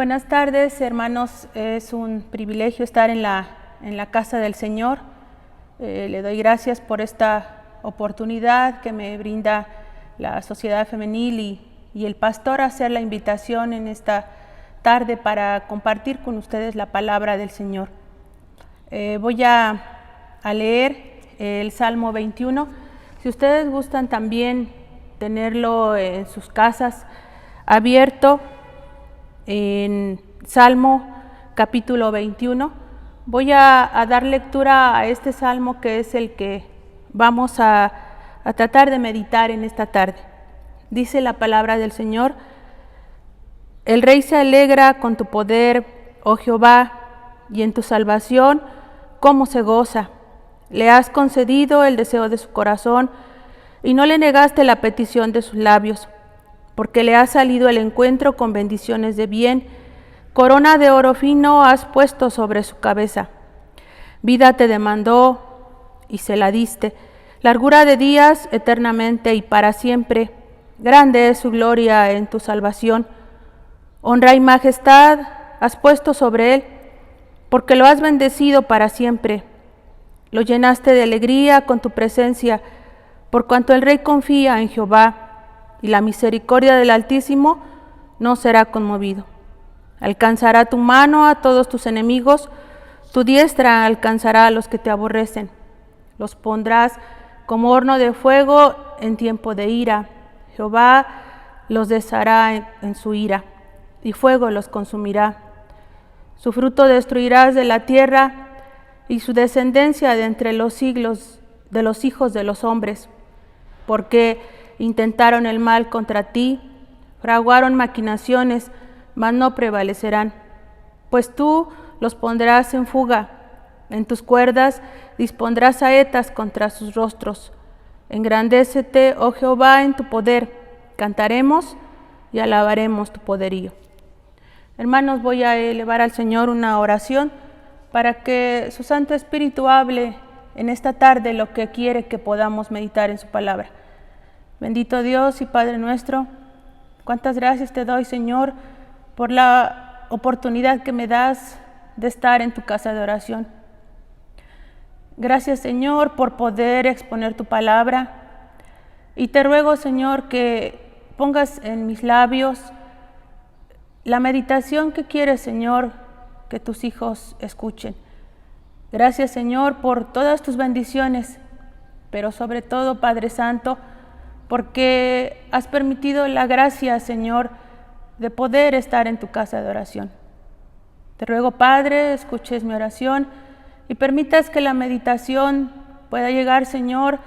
Buenas tardes, hermanos. Es un privilegio estar en la casa del Señor. Le doy gracias por esta oportunidad que me brinda la Sociedad Femenil y el pastor a hacer la invitación en esta tarde para compartir con ustedes la palabra del Señor. Voy a leer el Salmo 21. Si ustedes gustan también tenerlo en sus casas abierto, en Salmo capítulo 21, voy a dar lectura a este salmo que es el que vamos a tratar de meditar en esta tarde. Dice la palabra del Señor: El Rey se alegra con tu poder, oh Jehová, y en tu salvación, cómo se goza. Le has concedido el deseo de su corazón y no le negaste la petición de sus labios, porque le ha salido el encuentro con bendiciones de bien. Corona de oro fino has puesto sobre su cabeza. Vida te demandó y se la diste. Largura de días eternamente y para siempre. Grande es su gloria en tu salvación. Honra y majestad has puesto sobre él, porque lo has bendecido para siempre. Lo llenaste de alegría con tu presencia, por cuanto el Rey confía en Jehová, y la misericordia del Altísimo no será conmovido. Alcanzará tu mano a todos tus enemigos, tu diestra alcanzará a los que te aborrecen. Los pondrás como horno de fuego en tiempo de ira. Jehová los deshará en su ira, y fuego los consumirá. Su fruto destruirás de la tierra, y su descendencia de entre los siglos de los hijos de los hombres, porque intentaron el mal contra ti, fraguaron maquinaciones, mas no prevalecerán. Pues tú los pondrás en fuga, en tus cuerdas dispondrás saetas contra sus rostros. Engrandécete, oh Jehová, en tu poder, cantaremos y alabaremos tu poderío. Hermanos, voy a elevar al Señor una oración para que su Santo Espíritu hable en esta tarde lo que quiere que podamos meditar en su palabra. Bendito Dios y Padre nuestro, cuántas gracias te doy, Señor, por la oportunidad que me das de estar en tu casa de oración. Gracias, Señor, por poder exponer tu palabra. Y te ruego, Señor, que pongas en mis labios la meditación que quieres, Señor, que tus hijos escuchen. Gracias, Señor, por todas tus bendiciones, pero sobre todo, Padre Santo, porque has permitido la gracia, Señor, de poder estar en tu casa de oración. Te ruego, Padre, escuches mi oración y permitas que la meditación pueda llegar, Señor,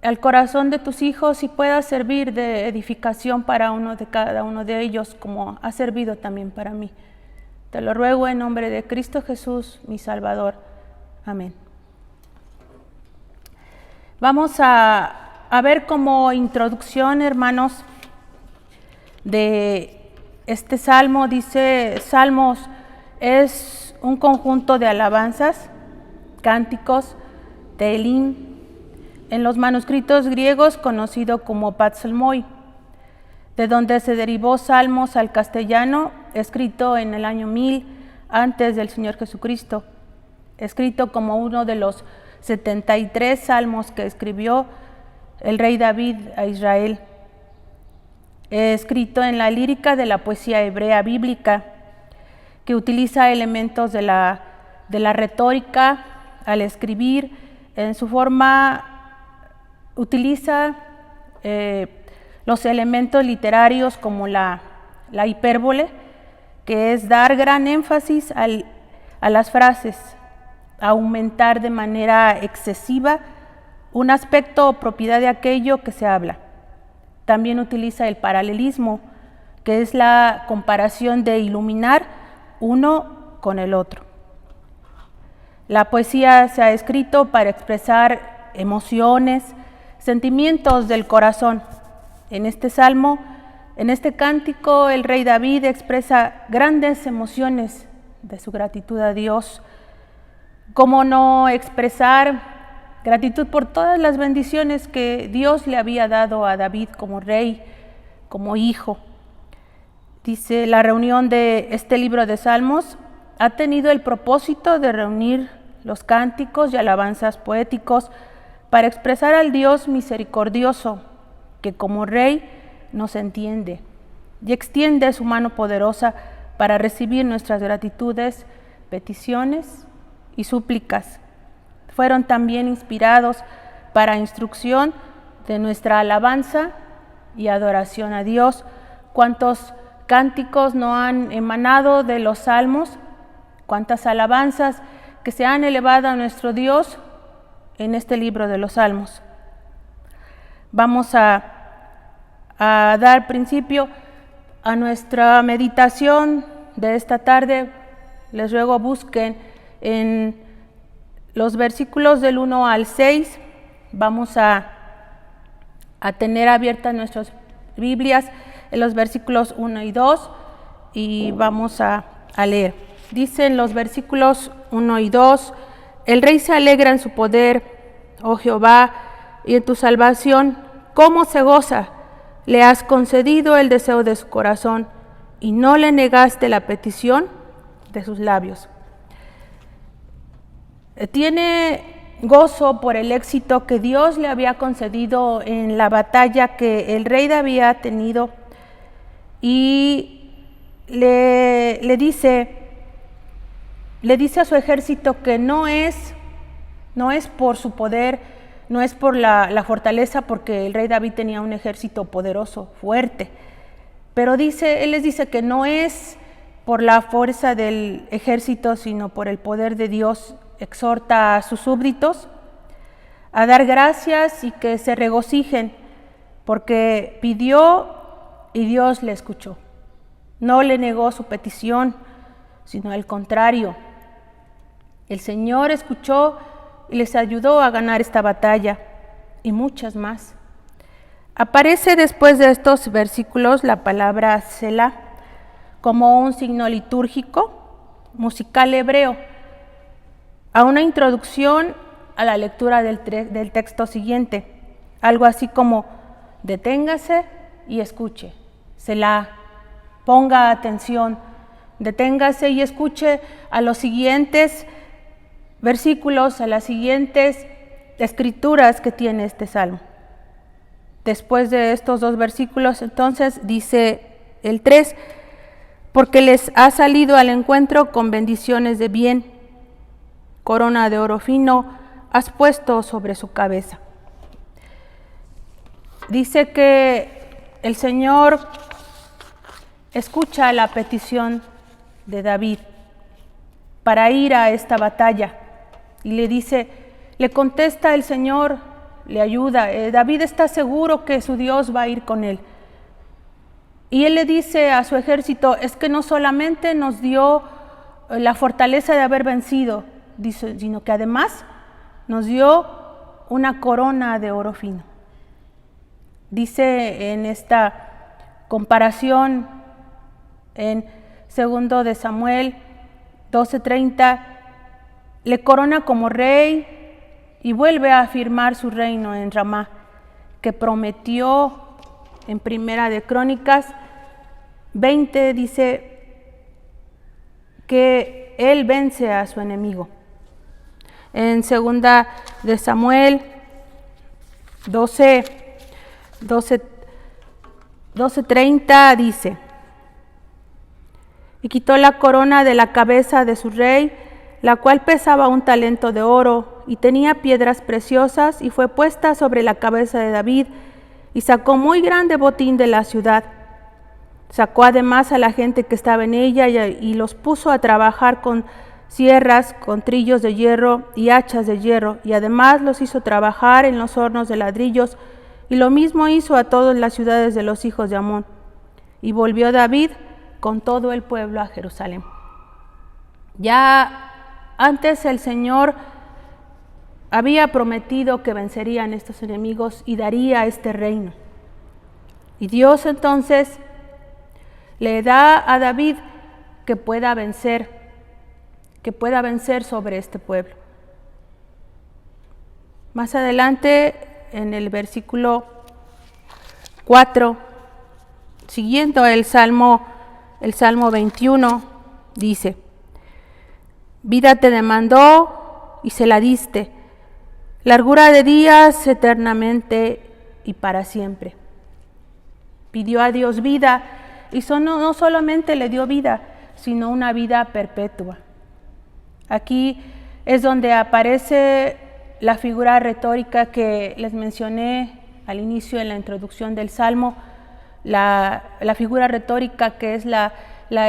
al corazón de tus hijos y pueda servir de edificación para cada uno de ellos, como ha servido también para mí. Te lo ruego en nombre de Cristo Jesús, mi Salvador. Amén. Vamos a ver como introducción, hermanos, de este salmo. Dice: Salmos es un conjunto de alabanzas, cánticos, tehilim, en los manuscritos griegos conocido como psalmoi, de donde se derivó Salmos al castellano, escrito en el año 1000 antes del Señor Jesucristo, escrito como uno de los 73 salmos que escribió el rey David a Israel, escrito en la lírica de la poesía hebrea bíblica, que utiliza elementos de la retórica al escribir. En su forma utiliza los elementos literarios como la hipérbole, que es dar gran énfasis a las frases, aumentar de manera excesiva un aspecto o propiedad de aquello que se habla. También utiliza el paralelismo, que es la comparación de iluminar uno con el otro. La poesía se ha escrito para expresar emociones, sentimientos del corazón. En este salmo, en este cántico, el rey David expresa grandes emociones de su gratitud a Dios. ¿Cómo no expresar gratitud por todas las bendiciones que Dios le había dado a David como rey, como hijo? Dice, la reunión de este libro de Salmos ha tenido el propósito de reunir los cánticos y alabanzas poéticos para expresar al Dios misericordioso, que como Rey nos entiende y extiende su mano poderosa para recibir nuestras gratitudes, peticiones y súplicas. Fueron también inspirados para instrucción de nuestra alabanza y adoración a Dios. ¿Cuántos cánticos no han emanado de los salmos? ¿Cuántas alabanzas que se han elevado a nuestro Dios en este libro de los salmos? Vamos a dar principio a nuestra meditación de esta tarde. Les ruego busquen en los versículos del 1 al 6. Vamos a tener abiertas nuestras Biblias en los versículos 1 y 2 y vamos a leer. Dicen los versículos 1 y 2: El Rey se alegra en su poder, oh Jehová, y en tu salvación, ¿cómo se goza? Le has concedido el deseo de su corazón y no le negaste la petición de sus labios. Tiene gozo por el éxito que Dios le había concedido en la batalla que el rey había tenido, y le dice a su ejército que no es por su poder, no es por la fortaleza, porque el rey David tenía un ejército poderoso, fuerte, pero él les dice que no es por la fuerza del ejército, sino por el poder de Dios. Exhorta a sus súbditos a dar gracias y que se regocijen, porque pidió y Dios le escuchó. No le negó su petición, sino al contrario. El Señor escuchó y les ayudó a ganar esta batalla y muchas más. Aparece después de estos versículos la palabra Selah como un signo litúrgico, musical hebreo, a una introducción a la lectura del texto siguiente, algo así como: deténgase y escuche. Selah, ponga atención, deténgase y escuche a los siguientes versículos, a las siguientes escrituras que tiene este salmo. Después de estos dos versículos, entonces dice el 3: porque les ha salido al encuentro con bendiciones de bien, corona de oro fino has puesto sobre su cabeza. Dice que el Señor escucha la petición de David para ir a esta batalla y le contesta el Señor, le ayuda. David está seguro que su Dios va a ir con él. Y él le dice a su ejército: es que no solamente nos dio la fortaleza de haber vencido, dice, sino que además nos dio una corona de oro fino. Dice en esta comparación en 2 de Samuel 12:30, le corona como rey y vuelve a afirmar su reino en Ramá, que prometió en 1 de Crónicas 20, dice que él vence a su enemigo. En 2 de Samuel 12:30 dice: y quitó la corona de la cabeza de su rey, la cual pesaba 1 talento de oro y tenía piedras preciosas, y fue puesta sobre la cabeza de David, y sacó muy grande botín de la ciudad. Sacó además a la gente que estaba en ella y los puso a trabajar con sierras, con trillos de hierro y hachas de hierro, y además los hizo trabajar en los hornos de ladrillos, y lo mismo hizo a todas las ciudades de los hijos de Amón. Y volvió David con todo el pueblo a Jerusalén. Ya antes el Señor había prometido que vencerían estos enemigos y daría este reino. Y Dios entonces le da a David que pueda vencer sobre este pueblo. Más adelante, en el versículo 4, siguiendo el Salmo el Salmo 21 dice: vida te demandó y se la diste, largura de días eternamente y para siempre. Pidió a Dios vida y no solamente le dio vida, sino una vida perpetua. Aquí es donde aparece la figura retórica que les mencioné al inicio en la introducción del Salmo, la figura retórica que es la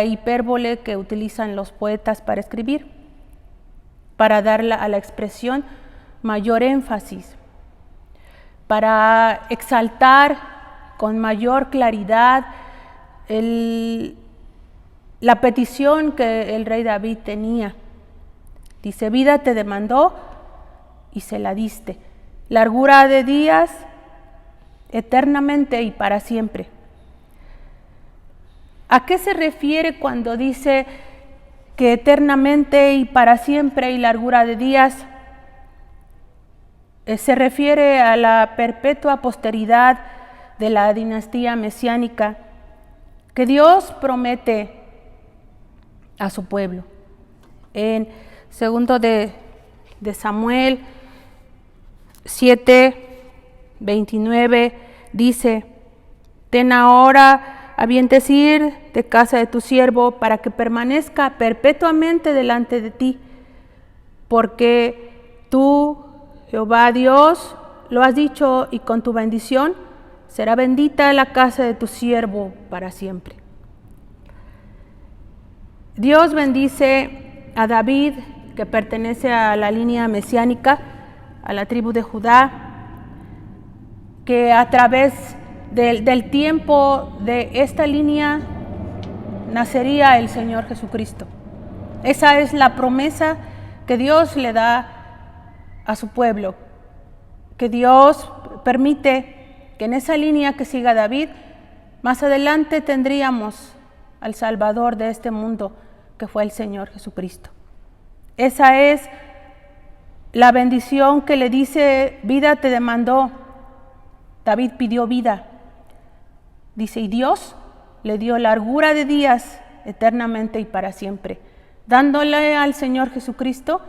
hipérbole que utilizan los poetas para escribir, para dar a la expresión mayor énfasis, para exaltar con mayor claridad la petición que el rey David tenía. Dice: vida te demandó y se la diste, largura de días eternamente y para siempre. ¿A qué se refiere cuando dice que eternamente y para siempre y largura de días? Se refiere a la perpetua posteridad de la dinastía mesiánica que Dios promete a su pueblo. En segundo de Samuel 7:29 dice: ten ahora a bien decir de casa de tu siervo, para que permanezca perpetuamente delante de ti, porque tú, Jehová Dios, lo has dicho, y con tu bendición será bendita la casa de tu siervo para siempre. Dios bendice a David, que pertenece a la línea mesiánica, a la tribu de Judá, que a través del tiempo de esta línea nacería el Señor Jesucristo. Esa es la promesa que Dios le da a su pueblo, que Dios permite que en esa línea que siga David, más adelante tendríamos al Salvador de este mundo, que fue el Señor Jesucristo. Esa es la bendición que le dice: vida te demandó. David pidió vida. Dice: y Dios le dio largura de días eternamente y para siempre, dándole al Señor Jesucristo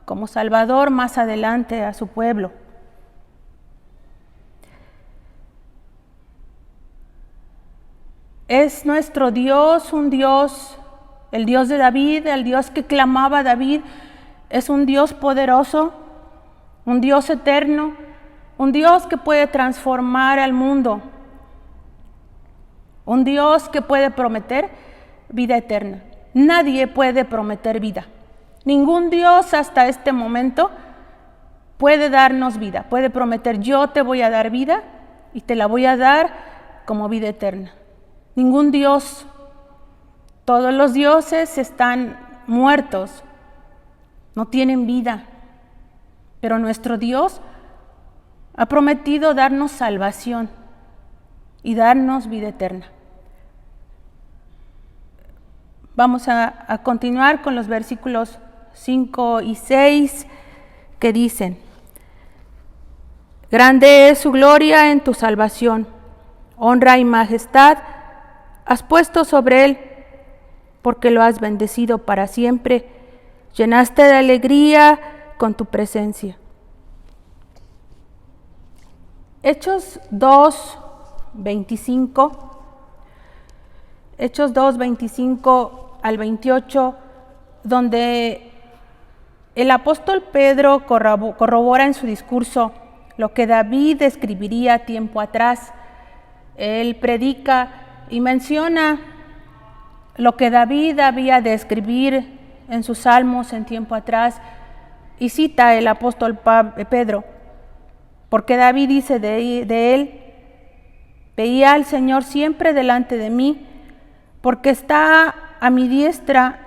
como Salvador más adelante a su pueblo. Es nuestro Dios un Dios, el Dios de David, el Dios que clamaba David, es un Dios poderoso, un Dios eterno, un Dios que puede transformar al mundo, un Dios que puede prometer vida eterna. Nadie puede prometer vida. Ningún Dios hasta este momento puede darnos vida, puede prometer: yo te voy a dar vida y te la voy a dar como vida eterna. Ningún Dios. Todos los dioses están muertos, no tienen vida, pero nuestro Dios ha prometido darnos salvación y darnos vida eterna. Vamos a continuar con los versículos 5 y 6 que dicen: grande es su gloria en tu salvación, honra y majestad has puesto sobre él, porque lo has bendecido para siempre, llenaste de alegría con tu presencia. Hechos 2:25 al 28, donde el apóstol Pedro corrobora en su discurso lo que David escribiría tiempo atrás. Él predica y menciona lo que David había de escribir en sus salmos en tiempo atrás, y cita el apóstol Pedro, porque David dice de él: veía al Señor siempre delante de mí, porque está a mi diestra,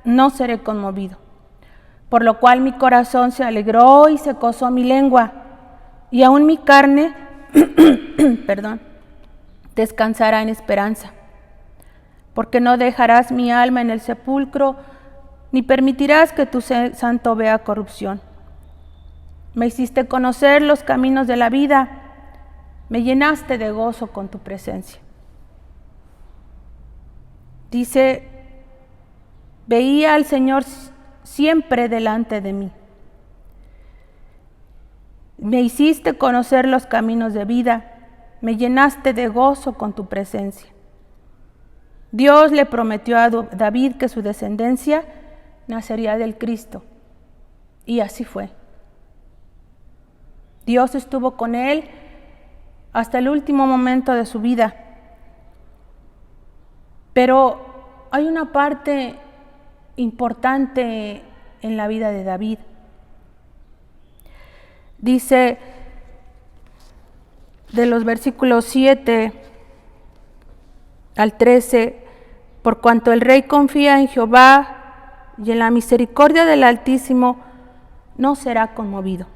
no seré conmovido. Por lo cual mi corazón se alegró y se gozó mi lengua, y aún mi carne descansará en esperanza. Porque no dejarás mi alma en el sepulcro, ni permitirás que tu santo vea corrupción. Me hiciste conocer los caminos de la vida, me llenaste de gozo con tu presencia. Dice, veía al Señor siempre delante de mí. Me hiciste conocer los caminos de vida, me llenaste de gozo con tu presencia. Dios le prometió a David que su descendencia nacería del Cristo, y así fue. Dios estuvo con él hasta el último momento de su vida. Pero hay una parte importante en la vida de David. Dice de los versículos 7 al 13, por cuanto el rey confía en Jehová y en la misericordia del Altísimo, no será conmovido.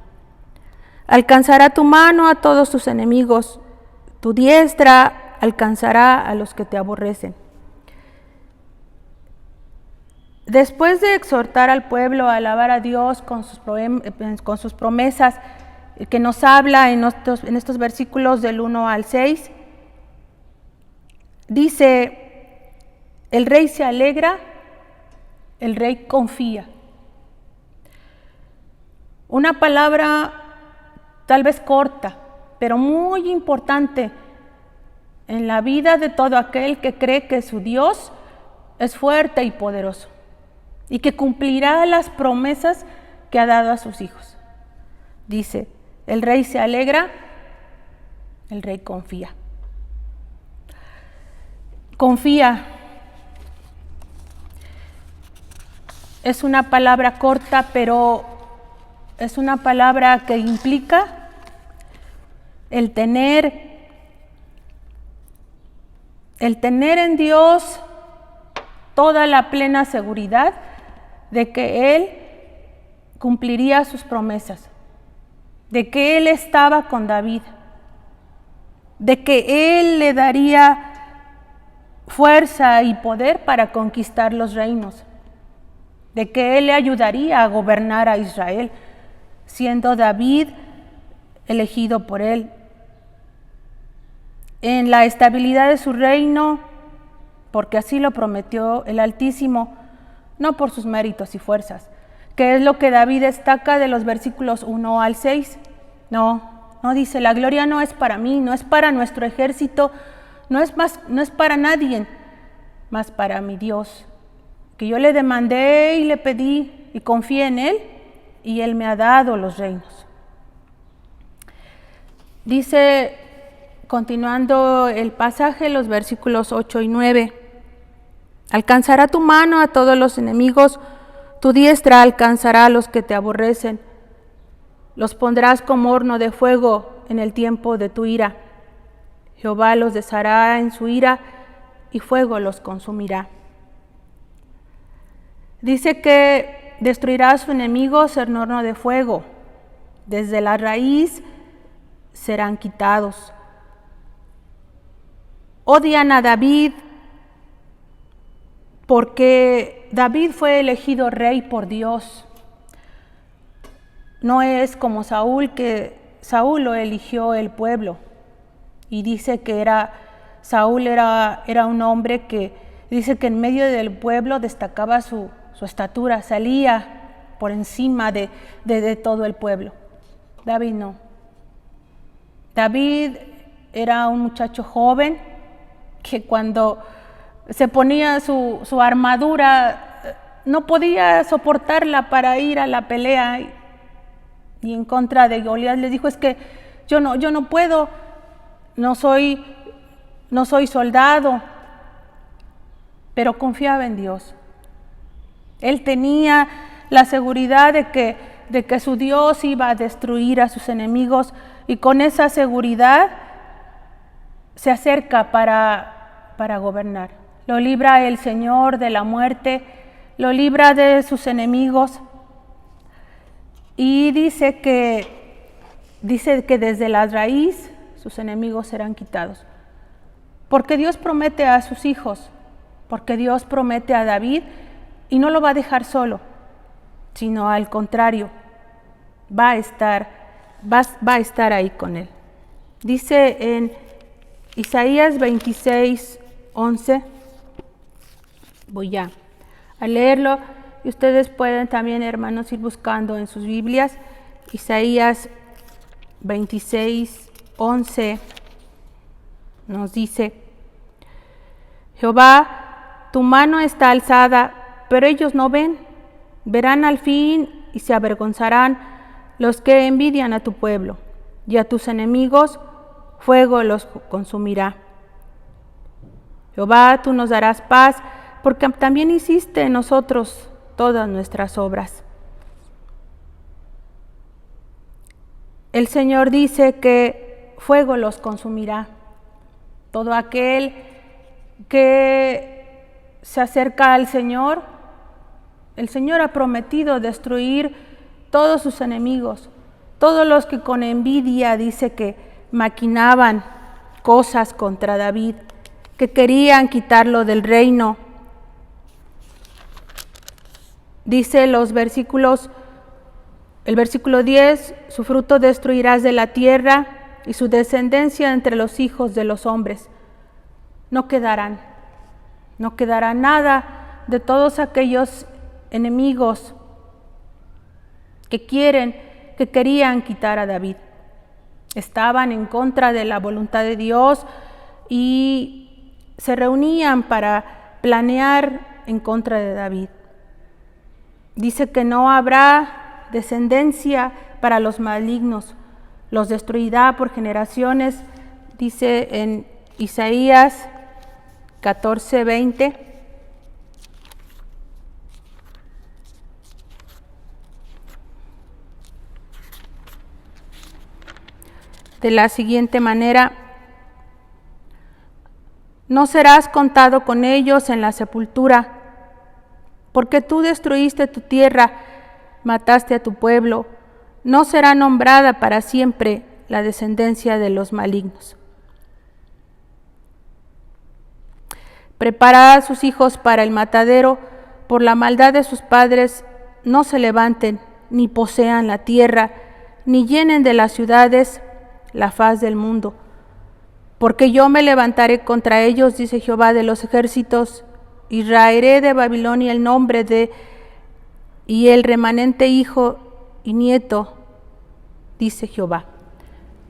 Alcanzará tu mano a todos tus enemigos, tu diestra alcanzará a los que te aborrecen. Después de exhortar al pueblo a alabar a Dios con sus promesas, que nos habla en estos versículos del 1 al 6, dice, el rey se alegra, el rey confía. Una palabra tal vez corta, pero muy importante en la vida de todo aquel que cree que su Dios es fuerte y poderoso y que cumplirá las promesas que ha dado a sus hijos. Dice, el rey se alegra, el rey confía. Confía. Es una palabra corta, pero es una palabra que implica el tener en Dios toda la plena seguridad de que Él cumpliría sus promesas, de que Él estaba con David, de que Él le daría fuerza y poder para conquistar los reinos, de que Él le ayudaría a gobernar a Israel, siendo David elegido por Él. En la estabilidad de su reino, porque así lo prometió el Altísimo, no por sus méritos y fuerzas, que es lo que David destaca de los versículos 1 al 6. No dice, la gloria no es para mí, no es para nuestro ejército, no es para nadie, más para mi Dios, que yo le demandé y le pedí y confié en Él, y Él me ha dado los reinos. Dice, continuando el pasaje, los versículos 8 y 9, alcanzará tu mano a todos los enemigos, tu diestra alcanzará a los que te aborrecen, los pondrás como horno de fuego en el tiempo de tu ira. Jehová los deshará en su ira y fuego los consumirá. Dice que destruirá a su enemigo en horno de fuego, desde la raíz serán quitados. Odian a David porque David fue elegido rey por Dios. No es como Saúl, que Saúl lo eligió el pueblo. Y dice que Saúl era un hombre que dice que en medio del pueblo destacaba su estatura, salía por encima de todo el pueblo. David no. David era un muchacho joven que cuando se ponía su armadura no podía soportarla para ir a la pelea, y en contra de Goliat le dijo, es que yo no puedo, no soy soldado, pero confiaba en Dios. Él tenía la seguridad de que su Dios iba a destruir a sus enemigos, y con esa seguridad se acerca para gobernar. Lo libra el Señor de la muerte, lo libra de sus enemigos, y dice que desde la raíz sus enemigos serán quitados. Porque Dios promete a sus hijos, porque Dios promete a David, y no lo va a dejar solo, sino al contrario, va a estar ahí con él. Dice en Isaías 26:11, Voy a leerlo y ustedes pueden también, hermanos, ir buscando en sus Biblias. Isaías 26:11 nos dice: Jehová, tu mano está alzada, pero ellos no ven. Verán al fin y se avergonzarán los que envidian a tu pueblo, y a tus enemigos fuego los consumirá. Jehová, tú nos darás paz, porque también hiciste en nosotros todas nuestras obras. El Señor dice que fuego los consumirá. Todo aquel que se acerca al Señor, el Señor ha prometido destruir todos sus enemigos, todos los que con envidia dice que maquinaban cosas contra David, que querían quitarlo del reino. Dice el versículo 10, su fruto destruirás de la tierra y su descendencia entre los hijos de los hombres. No quedará nada de todos aquellos enemigos que querían quitar a David. Estaban en contra de la voluntad de Dios y se reunían para planear en contra de David. Dice que no habrá descendencia para los malignos, los destruirá por generaciones, dice en Isaías 14:20. De la siguiente manera: no serás contado con ellos en la sepultura, porque tú destruiste tu tierra, mataste a tu pueblo. No será nombrada para siempre la descendencia de los malignos. Preparad a sus hijos para el matadero, por la maldad de sus padres no se levanten, ni posean la tierra, ni llenen de las ciudades la faz del mundo. Porque yo me levantaré contra ellos, dice Jehová de los ejércitos, y raeré de Babilonia el nombre y el remanente hijo y nieto, dice Jehová.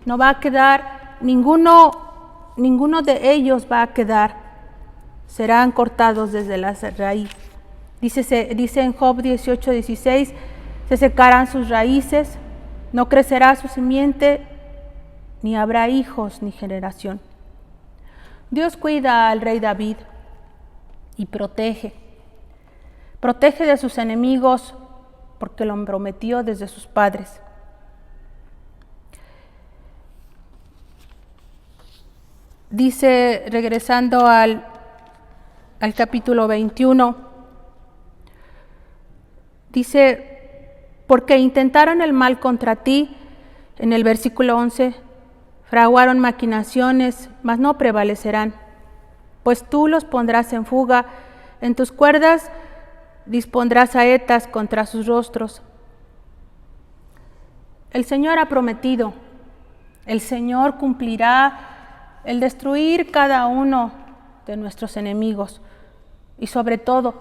No va a quedar ninguno de ellos va a quedar, serán cortados desde la raíz. Dice en Job 18:16, se secarán sus raíces, no crecerá su simiente, ni habrá hijos ni generación. Dios cuida al rey David y protege de sus enemigos, porque lo prometió desde sus padres. Dice, regresando al capítulo 21, dice, porque intentaron el mal contra ti, en el versículo 11, fraguaron maquinaciones, mas no prevalecerán, pues tú los pondrás en fuga, en tus cuerdas dispondrás saetas contra sus rostros. El Señor ha prometido, el Señor cumplirá el destruir cada uno de nuestros enemigos, y sobre todo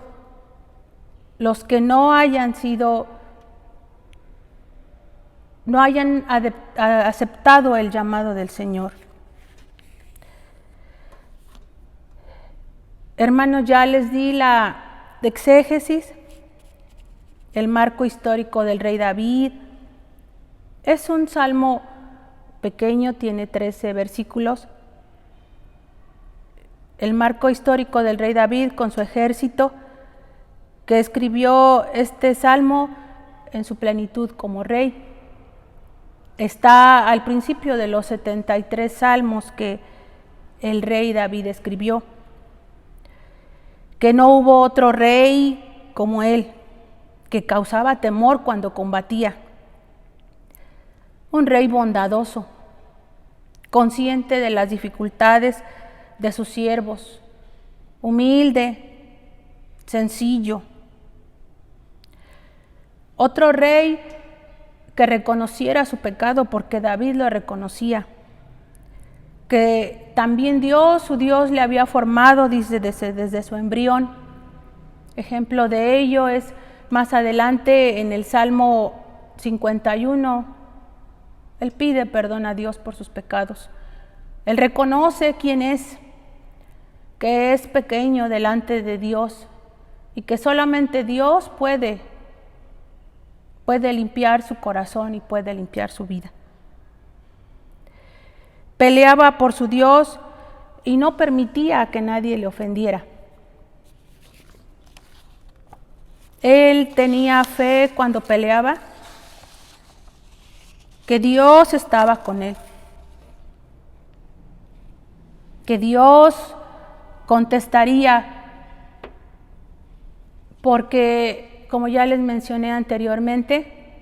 los que no hayan aceptado el llamado del Señor. Hermanos, ya les di la exégesis, el marco histórico del rey David. Es un salmo pequeño, tiene 13 versículos. El marco histórico del rey David con su ejército, que escribió este salmo en su plenitud como rey. Está al principio de los 73 salmos que el rey David escribió. Que no hubo otro rey como él, que causaba temor cuando combatía. Un rey bondadoso, consciente de las dificultades de sus siervos, humilde, sencillo. Otro rey que reconociera su pecado, porque David lo reconocía, que también Dios, su Dios, le había formado desde su embrión, Ejemplo de ello es más adelante en el Salmo 51. Él pide perdón a Dios por sus pecados. Él reconoce quién es, que es pequeño delante de Dios y que solamente Dios puede limpiar su corazón y puede limpiar su vida. Peleaba por su Dios y no permitía que nadie le ofendiera. Él tenía fe cuando peleaba, que Dios estaba con él, que Dios contestaría, porque, como ya les mencioné anteriormente,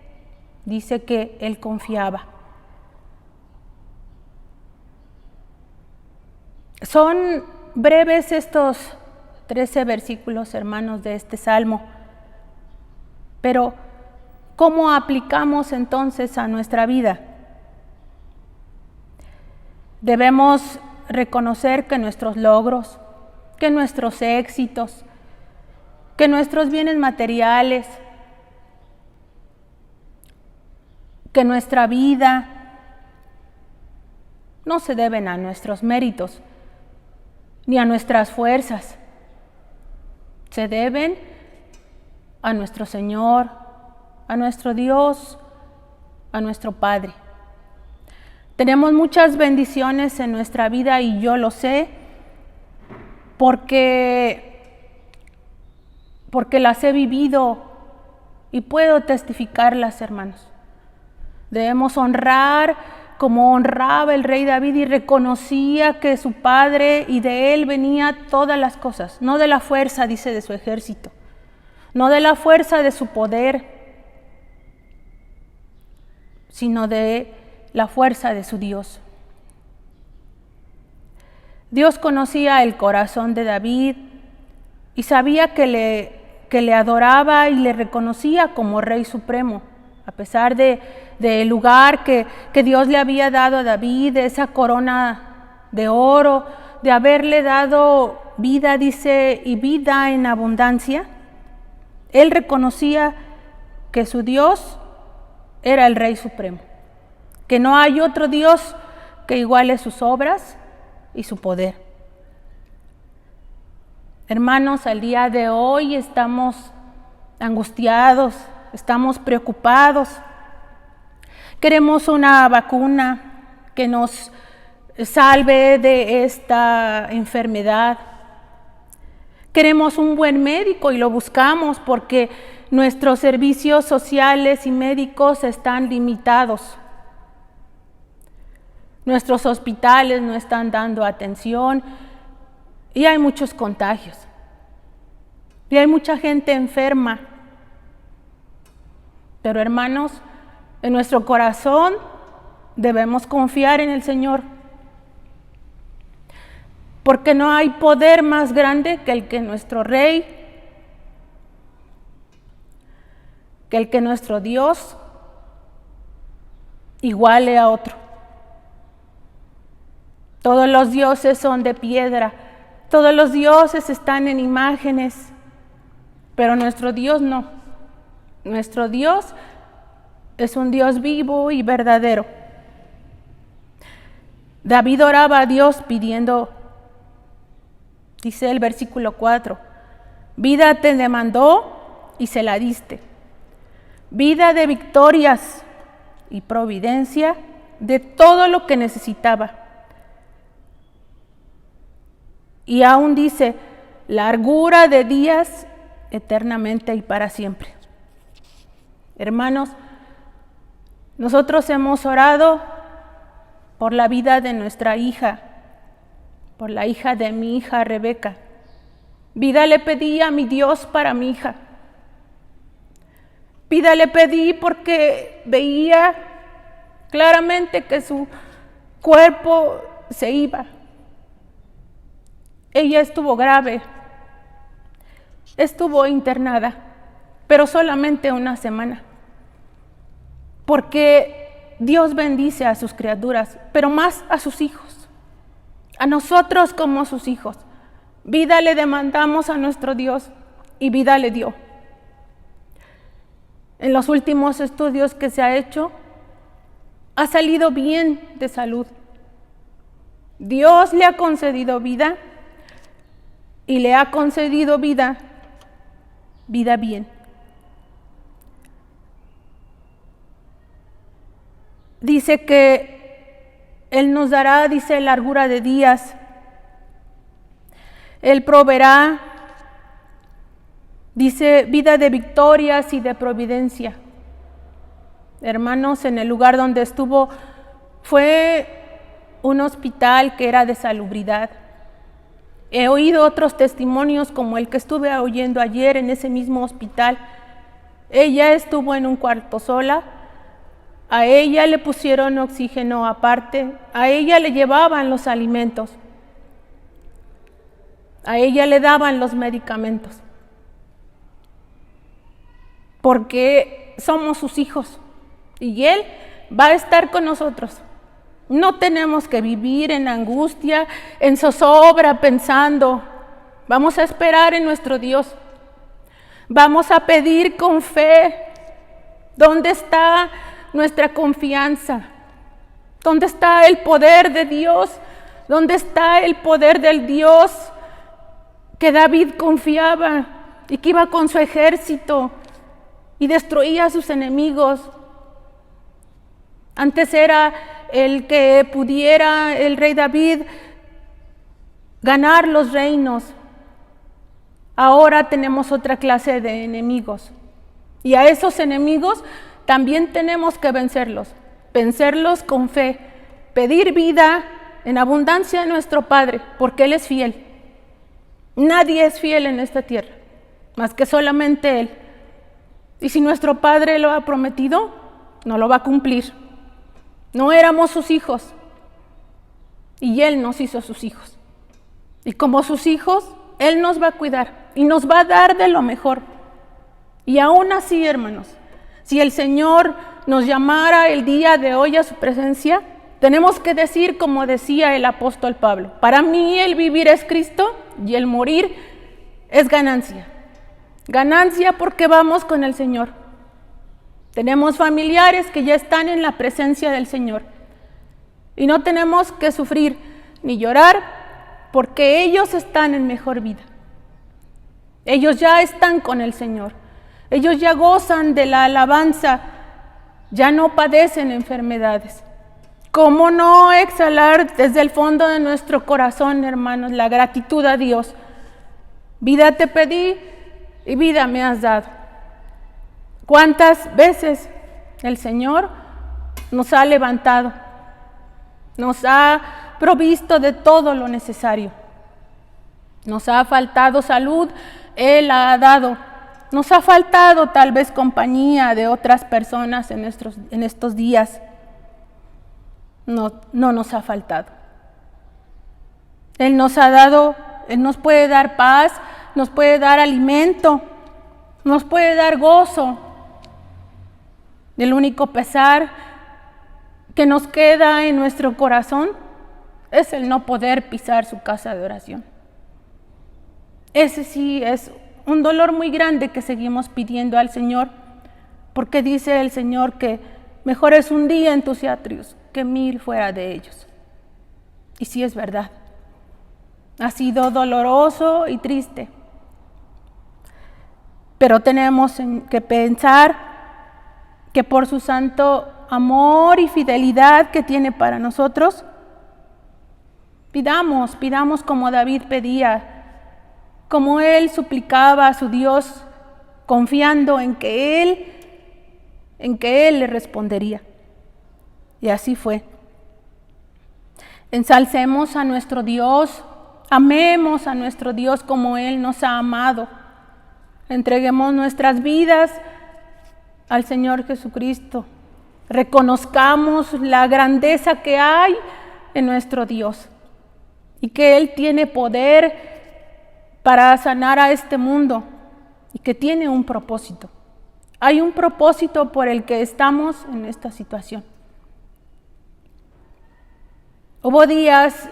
dice que él confiaba. Son breves estos 13 versículos, hermanos, de este salmo, pero ¿cómo aplicamos entonces a nuestra vida? Debemos reconocer que nuestros logros, que nuestros éxitos, que nuestros bienes materiales, que nuestra vida no se deben a nuestros méritos ni a nuestras fuerzas, se deben a nuestro Señor, a nuestro Dios, a nuestro Padre. Tenemos muchas bendiciones en nuestra vida y yo lo sé porque las he vivido y puedo testificarlas, hermanos. Debemos honrar como honraba el rey David y reconocía que su padre y de él venía todas las cosas, no de la fuerza, dice, de su ejército, no de la fuerza de su poder, sino de la fuerza de su Dios. Dios conocía el corazón de David y sabía que le adoraba y le reconocía como Rey Supremo, a pesar del lugar que Dios le había dado a David, de esa corona de oro, de haberle dado vida, dice, y vida en abundancia. Él reconocía que su Dios era el Rey Supremo, que no hay otro Dios que iguale sus obras y su poder. Hermanos, al día de hoy estamos angustiados, estamos preocupados. Queremos una vacuna que nos salve de esta enfermedad. Queremos un buen médico y lo buscamos porque nuestros servicios sociales y médicos están limitados. Nuestros hospitales no están dando atención y hay muchos contagios. Y hay mucha gente enferma. Pero hermanos, en nuestro corazón debemos confiar en el Señor. Porque no hay poder más grande que el que nuestro Rey, que el que nuestro Dios iguale a otro. Todos los dioses son de piedra, todos los dioses están en imágenes, pero nuestro Dios no. Nuestro Dios es un Dios vivo y verdadero. David oraba a Dios pidiendo, dice el versículo 4, vida te demandó y se la diste, vida de victorias y providencia de todo lo que necesitaba. Y aún dice, largura de días eternamente y para siempre. Hermanos, nosotros hemos orado por la vida de nuestra hija, por la hija de mi hija Rebeca. Vida le pedí a mi Dios para mi hija. Vida le pedí porque veía claramente que su cuerpo se iba. Ella estuvo grave, estuvo internada, pero solamente una semana. Porque Dios bendice a sus criaturas, pero más a sus hijos, a nosotros como sus hijos. Vida le demandamos a nuestro Dios y vida le dio. En los últimos estudios que se ha hecho, ha salido bien de salud. Dios le ha concedido vida y le ha concedido vida bien. Dice que Él nos dará, dice, largura de días. Él proveerá, dice, vida de victorias y de providencia. Hermanos, en el lugar donde estuvo fue un hospital que era de salubridad. He oído otros testimonios como el que estuve oyendo ayer en ese mismo hospital. Ella estuvo en un cuarto sola, a ella le pusieron oxígeno aparte, a ella le llevaban los alimentos, a ella le daban los medicamentos, porque somos sus hijos y Él va a estar con nosotros. No tenemos que vivir en angustia, en zozobra, pensando. Vamos a esperar en nuestro Dios. Vamos a pedir con fe. ¿Dónde está nuestra confianza? ¿Dónde está el poder de Dios? ¿Dónde está el poder del Dios que David confiaba y que iba con su ejército y destruía a sus enemigos? Antes era el que pudiera el rey David ganar los reinos. Ahora tenemos otra clase de enemigos. Y a esos enemigos también tenemos que vencerlos con fe, pedir vida en abundancia a nuestro Padre, porque Él es fiel. Nadie es fiel en esta tierra, más que solamente Él. Y si nuestro Padre lo ha prometido, no lo va a cumplir. No éramos sus hijos y Él nos hizo sus hijos. Y como sus hijos, Él nos va a cuidar y nos va a dar de lo mejor. Y aún así, hermanos, si el Señor nos llamara el día de hoy a su presencia, tenemos que decir como decía el apóstol Pablo: para mí el vivir es Cristo y el morir es ganancia. Ganancia porque vamos con el Señor. Tenemos familiares que ya están en la presencia del Señor y no tenemos que sufrir ni llorar porque ellos están en mejor vida. Ellos ya están con el Señor. Ellos ya gozan de la alabanza, ya no padecen enfermedades. ¿Cómo no exhalar desde el fondo de nuestro corazón, hermanos, la gratitud a Dios? Vida te pedí y vida me has dado. ¿Cuántas veces el Señor nos ha levantado, nos ha provisto de todo lo necesario? Nos ha faltado salud, Él la ha dado. Nos ha faltado tal vez compañía de otras personas en estos días. No nos ha faltado. Él nos ha dado, Él nos puede dar paz, nos puede dar alimento, nos puede dar gozo. El único pesar que nos queda en nuestro corazón es el no poder pisar su casa de oración. Ese sí es un dolor muy grande que seguimos pidiendo al Señor, porque dice el Señor que mejor es un día en tus atrios que 1000 fuera de ellos. Y sí es verdad. Ha sido doloroso y triste. Pero tenemos que pensar que por su santo amor y fidelidad que tiene para nosotros, pidamos como David pedía, como él suplicaba a su Dios, confiando en que Él le respondería. Y así fue. Ensalcemos a nuestro Dios, amemos a nuestro Dios como Él nos ha amado. Entreguemos nuestras vidas al Señor Jesucristo. Reconozcamos la grandeza que hay en nuestro Dios y que Él tiene poder para sanar a este mundo y que tiene un propósito. Hay un propósito por el que estamos en esta situación. Hubo días,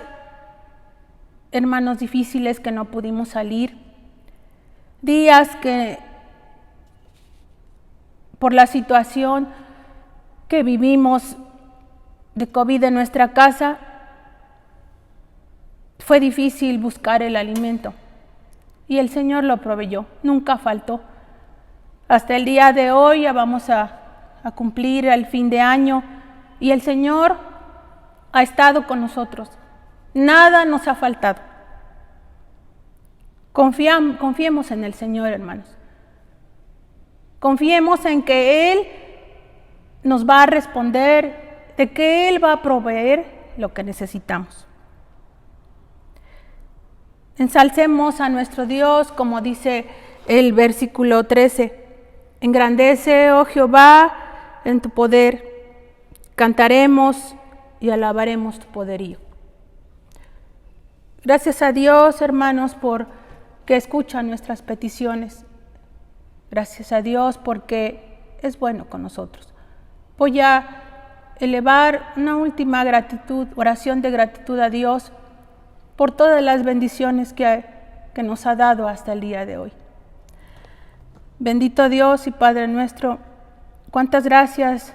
hermanos, difíciles que no pudimos salir. días que por la situación que vivimos de COVID en nuestra casa, fue difícil buscar el alimento y el Señor lo proveyó, nunca faltó. Hasta el día de hoy ya vamos a cumplir el fin de año y el Señor ha estado con nosotros, nada nos ha faltado. Confiemos en el Señor, hermanos. Confiemos en que Él nos va a responder, de que Él va a proveer lo que necesitamos. Ensalcemos a nuestro Dios, como dice el versículo 13. Engrandece, oh Jehová, en tu poder. Cantaremos y alabaremos tu poderío. Gracias a Dios, hermanos, por que escucha nuestras peticiones. Gracias a Dios porque es bueno con nosotros. Voy a elevar una última oración de gratitud a Dios por todas las bendiciones que nos ha dado hasta el día de hoy. Bendito Dios y Padre nuestro, cuántas gracias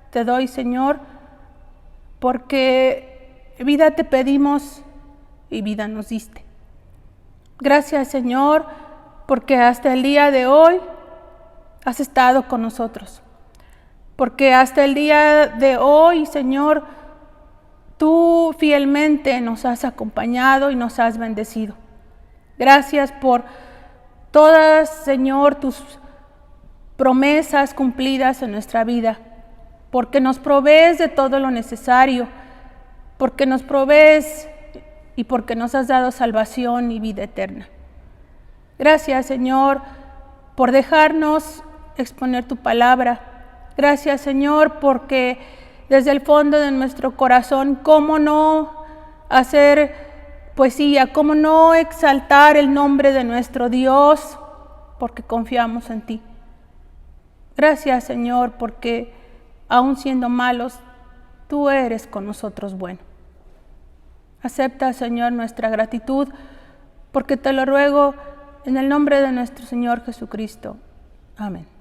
te doy, Señor, porque vida te pedimos y vida nos diste. Gracias, Señor, porque hasta el día de hoy has estado con nosotros. Porque hasta el día de hoy, Señor, tú fielmente nos has acompañado y nos has bendecido. Gracias por todas, Señor, tus promesas cumplidas en nuestra vida. Porque nos provees de todo lo necesario. Porque nos provees y porque nos has dado salvación y vida eterna. Gracias, Señor, por dejarnos exponer tu palabra. Gracias, Señor, porque desde el fondo de nuestro corazón, cómo no hacer poesía, cómo no exaltar el nombre de nuestro Dios, porque confiamos en ti. Gracias, Señor, porque aun siendo malos, tú eres con nosotros bueno. Acepta, Señor, nuestra gratitud, porque te lo ruego en el nombre de nuestro Señor Jesucristo. Amén.